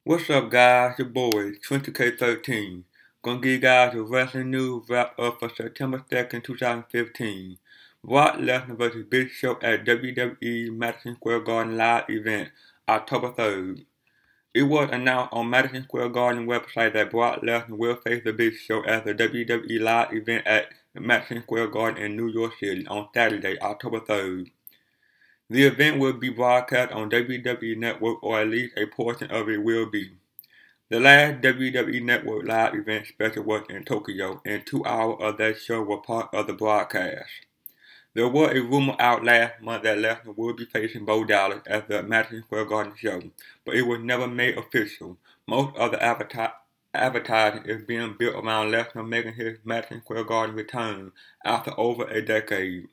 What's up, guys? Your boy, 20K13. Gonna give you guys a wrestling news wrap up for September 2nd, 2015. Brock Lesnar vs. Big Show at WWE Madison Square Garden live event, October 3rd. It was announced on Madison Square Garden website that Brock Lesnar will face the Big Show at the WWE live event at Madison Square Garden in New York City on Saturday, October 3rd. The event will be broadcast on WWE Network, or at least a portion of it will be. The last WWE Network live event special was in Tokyo, and 2 hours of that show were part of the broadcast. There was a rumor out last month that Lesnar would be facing Bo Dallas at the Madison Square Garden show, but it was never made official. Most of the advertising is being built around Lesnar making his Madison Square Garden return after over a decade.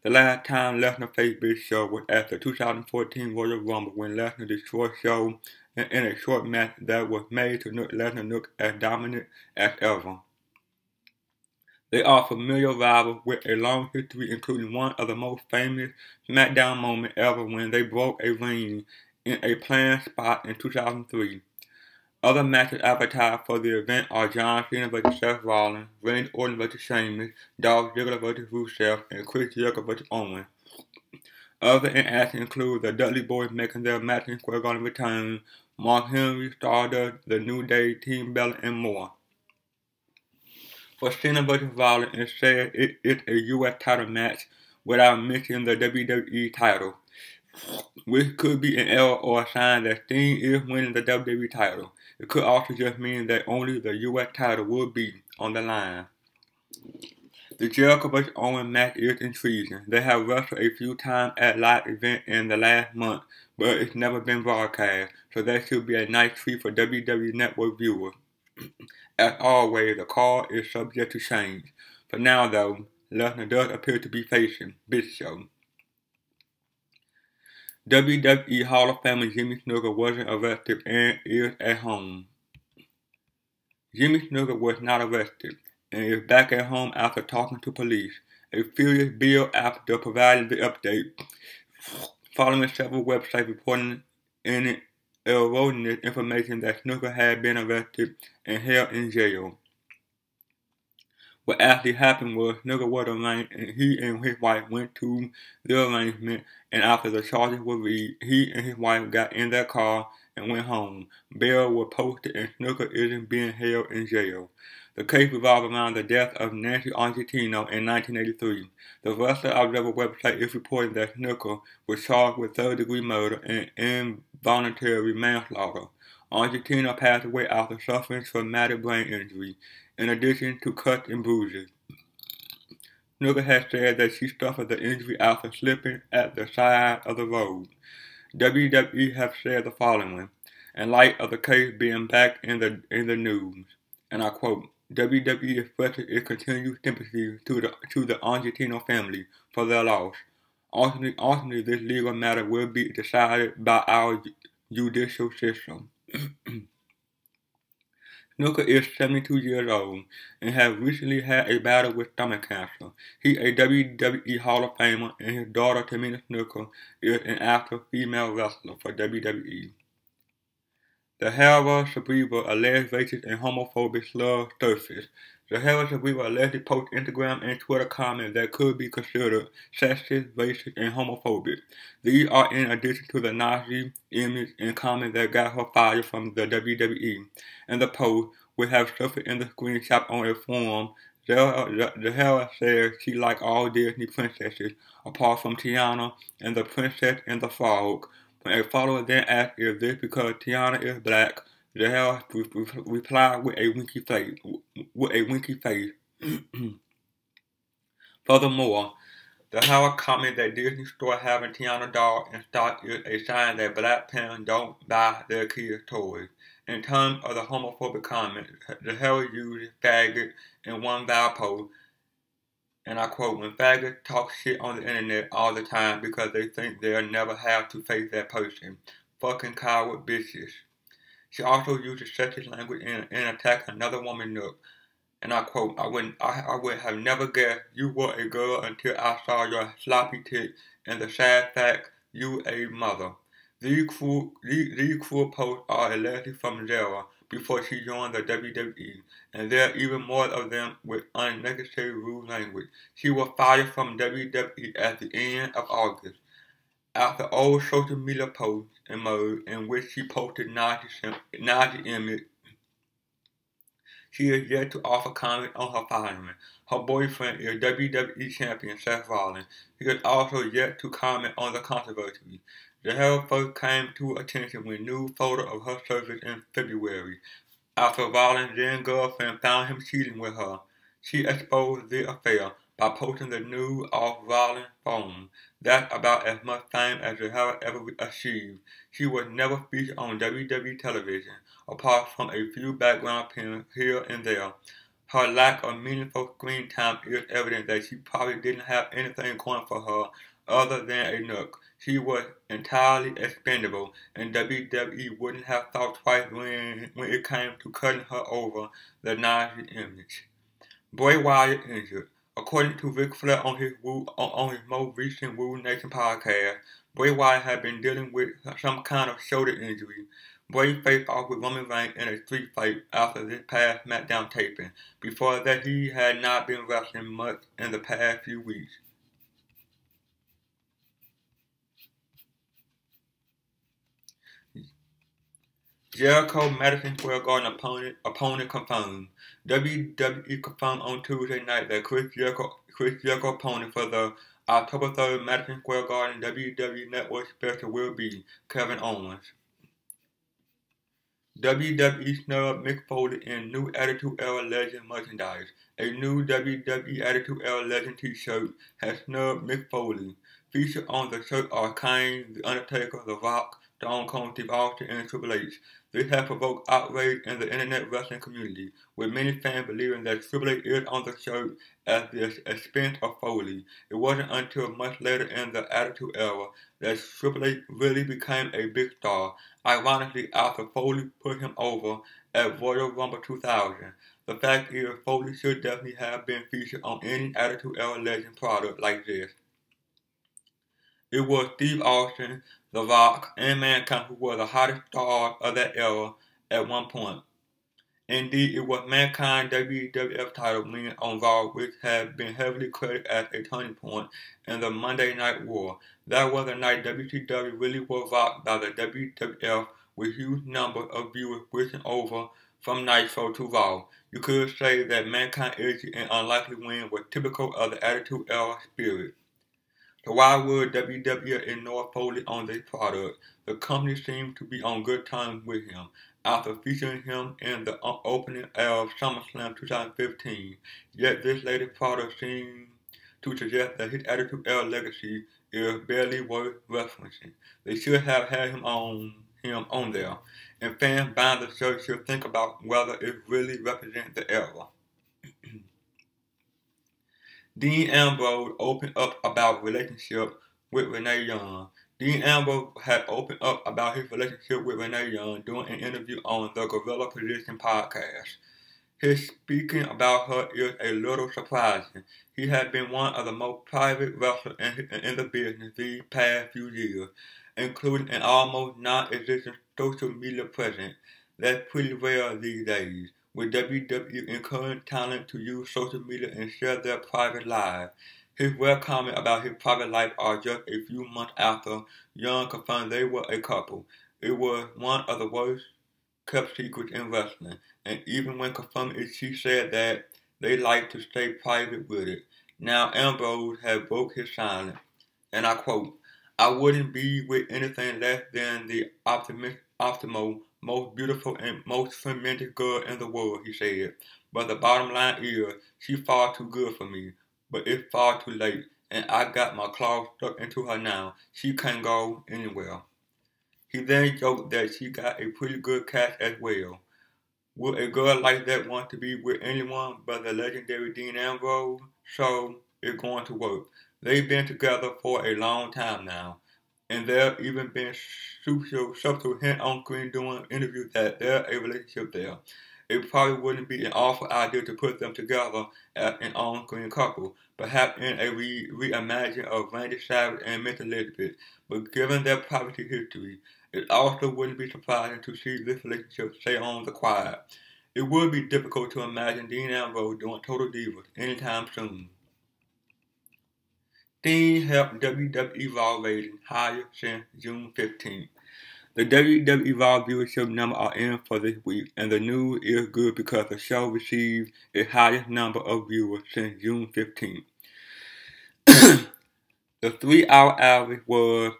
The last time Lesnar faced Big Show was at the 2014 Royal Rumble when Lesnar destroyed Show in a short match that was made to make Lesnar look as dominant as ever. They are familiar rivals with a long history, including one of the most famous SmackDown moments ever when they broke a ring in a planned spot in 2003. Other matches advertised for the event are John Cena vs. Seth Rollins, Randy Orton vs. Sheamus, Dolph Ziggler vs. Rusev, and Chris Jericho vs. Owens. Other enacts include the Dudley Boys making their Madison Square Garden return, Mark Henry, Stardust, The New Day, Team Bella, and more. For Cena vs. Rollins, it said it is a U.S. title match without mentioning the WWE title, which could be an error or a sign that Sting is winning the WWE title. It could also just mean that only the U.S. title will be on the line. The Jericho vs. Owens match is intriguing. They have wrestled a few times at live events in the last month, but it's never been broadcast, so that should be a nice treat for WWE Network viewers. As always, the card is subject to change. For now, though, Lesnar does appear to be facing Big Show. WWE Hall of Famer Jimmy Snuka wasn't arrested and is at home. Jimmy Snuka was not arrested and is back at home after talking to police. A furious Bill after providing the update, following several websites reporting erroneous information that Snuka had been arrested and held in jail. What actually happened was Snuka was arraigned and he and his wife went to the arraignment, and after the charges were read, he and his wife got in their car and went home. Bail was posted and Snuka isn't being held in jail. The case revolves around the death of Nancy Argentino in 1983. The Wrestler Observer website is reporting that Snuka was charged with third-degree murder and involuntary manslaughter. Argentino passed away after suffering traumatic brain injury, in addition to cuts and bruises. Snuka has said that she suffered the injury after slipping at the side of the road. WWE has said the following, in light of the case being back in the news, and I quote, WWE expresses its continued sympathy to the Argentino family for their loss. Ultimately, this legal matter will be decided by our judicial system. Snuka is 72 years old and has recently had a battle with stomach cancer. He is a WWE Hall of Famer, and his daughter Tamina Snuka is an active female wrestler for WWE. The Hera Cerebral alleged racist and homophobic slur surfaced. The Hera Cerebral allegedly posted Instagram and Twitter comments that could be considered sexist, racist, and homophobic. These are in addition to the Nazi image and comments that got her fired from the WWE. In the post, which have surfaced in the screenshot on a forum, the Hera says she likes all Disney princesses, apart from Tiana and the Princess and the Frog. When a follower then asked if this because Tiana is black, the Hera replied with a winky face. Furthermore, the Hera commented that Disney store having Tiana doll in stock is a sign that black parents don't buy their kids toys. In terms of the homophobic comment, the Hera uses faggot in one viral post, and I quote, when faggots talk shit on the internet all the time because they think they'll never have to face that person. Fucking coward bitches. She also uses sexist language and attack another woman nook. And I quote, I would have never guessed you were a girl until I saw your sloppy tit and the sad fact you a mother. These cruel posts are allegedly from Zara before she joined the WWE, and there are even more of them with unnecessary rude language. She was fired from WWE at the end of August after old social media posts emerged in which she posted Nazi image. She is yet to offer comment on her firing. Her boyfriend is WWE champion Seth Rollins. He is also yet to comment on the controversy. The hell first came to attention when news photo of her surfaced in February, after Rollins' then girlfriend found him cheating with her. She exposed the affair by posting the nude off Rollins' phone. That's about as much fame as Zahara ever achieved. She was never featured on WWE television, apart from a few background appearances here and there. Her lack of meaningful screen time is evident that she probably didn't have anything going for her other than a nook. She was entirely expendable, and WWE wouldn't have thought twice when it came to cutting her over the Nazi image. Bray Wyatt injured. According to Ric Flair on his most recent Woo Nation podcast, Bray Wyatt had been dealing with some kind of shoulder injury. Bray faced off with Roman Reigns in a street fight after this past SmackDown taping. Before that, he had not been wrestling much in the past few weeks. Jericho Madison Square Garden opponent confirmed. WWE confirmed on Tuesday night that Chris Jericho opponent for the October 3rd Madison Square Garden WWE Network special will be Kevin Owens. WWE snubbed Mick Foley in new Attitude Era Legend merchandise. A new WWE Attitude Era Legend t-shirt has snubbed Mick Foley. Featured on the shirt are Kane, The Undertaker, The Rock, Stone Cold Steve Austin, and Triple H. This has provoked outrage in the internet wrestling community, with many fans believing that Triple H is on the shirt at the expense of Foley. It wasn't until much later in the Attitude Era that Triple H really became a big star, ironically after Foley put him over at Royal Rumble 2000. The fact is, Foley should definitely have been featured on any Attitude Era Legend product like this. It was Steve Austin, The Rock, and Mankind who were the hottest stars of that era at one point. Indeed, it was Mankind's WWF title win on Raw which had been heavily credited as a turning point in the Monday Night War. That was the night WCW really was rocked by the WWF, with huge numbers of viewers switching over from Nitro to Raw. You could say that Mankind's edgy and unlikely win was typical of the Attitude Era spirit. So why would WWE ignore Foley on this product? The company seemed to be on good terms with him after featuring him in the opening of SummerSlam 2015. Yet this latest product seems to suggest that his Attitude Era legacy is barely worth referencing. They should have had him on there, and fans buying the shirt should think about whether it really represents the era. Dean Ambrose opened up about relationship with Renee Young. Dean Ambrose had opened up about his relationship with Renee Young during an interview on the Gorilla Position podcast. His speaking about her is a little surprising. He had been one of the most private wrestlers in the business these past few years, including an almost non-existent social media presence. That's pretty rare these days, with WWE encouraging talent to use social media and share their private lives. His rare comment about his private life are just a few months after Young confirmed they were a couple. It was one of the worst kept secrets in wrestling, and even when confirming it, she said that they like to stay private with it. Now Ambrose had broke his silence, and I quote, "I wouldn't be with anything less than the optimal, most beautiful, and most tremendous girl in the world," he said. "But the bottom line is, she's far too good for me. But it's far too late, and I got my claws stuck into her now. She can't go anywhere." He then joked that she got a pretty good catch as well. Would a girl like that want to be with anyone but the legendary Dean Ambrose? So it's going to work. They've been together for a long time now, and there even been subtle hint on screen during interviews that there's a relationship there. It probably wouldn't be an awful idea to put them together as an on-screen couple, perhaps in a reimagining of Randy Savage and Miss Elizabeth. But given their private history, It also wouldn't be surprising to see this relationship stay on the quiet. It would be difficult to imagine Dean Ambrose doing Total Divas anytime soon. Sting helped WWE Raw ratings higher since June 15th. The WWE Raw viewership numbers are in for this week, and the news is good because the show received its highest number of viewers since June 15th. The 3-hour average was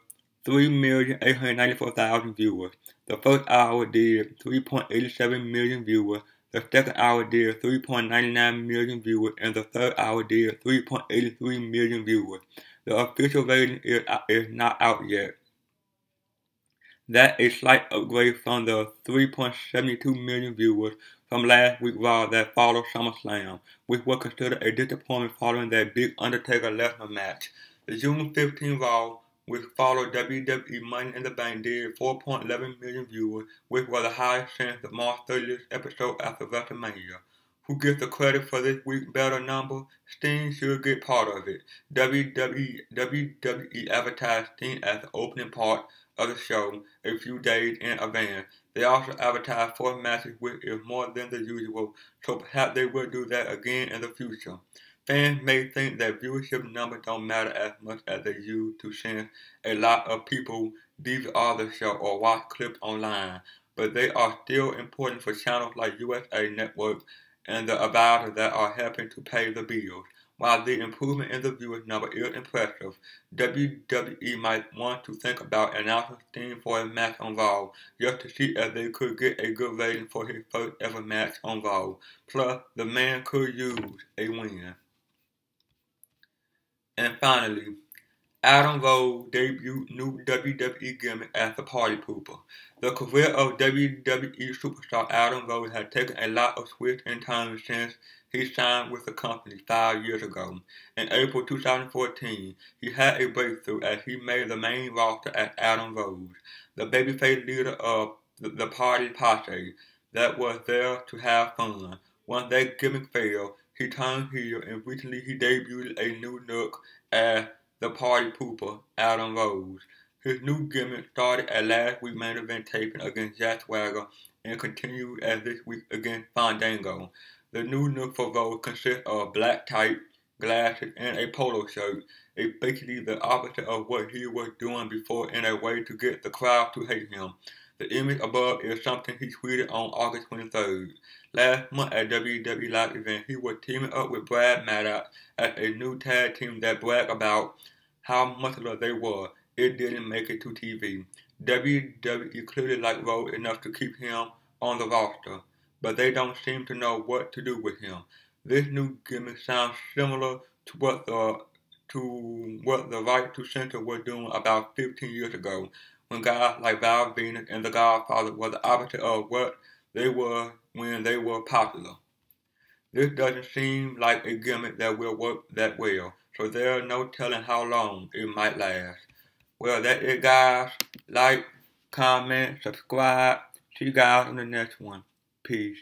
3,894,000 viewers. The first hour did 3.87 million viewers. The second hour did 3.99 million viewers, and the third hour did 3.83 million viewers. The official rating is not out yet. That's a slight upgrade from the 3.72 million viewers from last week's Raw that followed SummerSlam, which was considered a disappointment following that big Undertaker-Lesnar match. The June 15 Raw, which followed WWE Money in the Bank, did 4.11 million viewers, which was the highest since the March 30th episode after WrestleMania. Who gets the credit for this week's better number? Sting should get part of it. WWE advertised Sting as the opening part of the show a few days in advance. They also advertised 4 matches, which is more than the usual, so perhaps they will do that again in the future. Fans may think that viewership numbers don't matter as much as they used to since a lot of people DVR the show or watch clips online, but they are still important for channels like USA Network and the advertisers that are helping to pay the bills. While the improvement in the viewers number is impressive, WWE might want to think about announcing Sting for a match on Raw, just to see if they could get a good rating for his first ever match on Raw. Plus, the man could use a win. And finally, Adam Rose debuted new WWE gimmick as the Party Pooper. The career of WWE superstar Adam Rose has taken a lot of twists and turns since he signed with the company 5 years ago. In April 2014, he had a breakthrough as he made the main roster as Adam Rose, the babyface leader of the Party Posse that was there to have fun. Once that gimmick failed, he turned heel, and recently he debuted a new look as the Party Pooper, Adam Rose. His new gimmick started at last week's main event taping against Jack Swagger and continued as this week against Fandango. The new look for Rose consists of black tights, glasses, and a polo shirt. It's basically the opposite of what he was doing before in a way to get the crowd to hate him. The image above is something he tweeted on August 23rd. Last month at WWE Live event, he was teaming up with Brad Maddox as a new tag team that bragged about how muscular they were. It didn't make it to TV. WWE clearly liked Rose enough to keep him on the roster, but they don't seem to know what to do with him. This new gimmick sounds similar to what the Right to Censor were doing about 15 years ago, when guys like Val Venis and The Godfather were the opposite of what they were when they were popular. This doesn't seem like a gimmick that will work that well, so there's no telling how long it might last. Well, that's it, guys. Like, comment, subscribe. See you guys on the next one. Peace.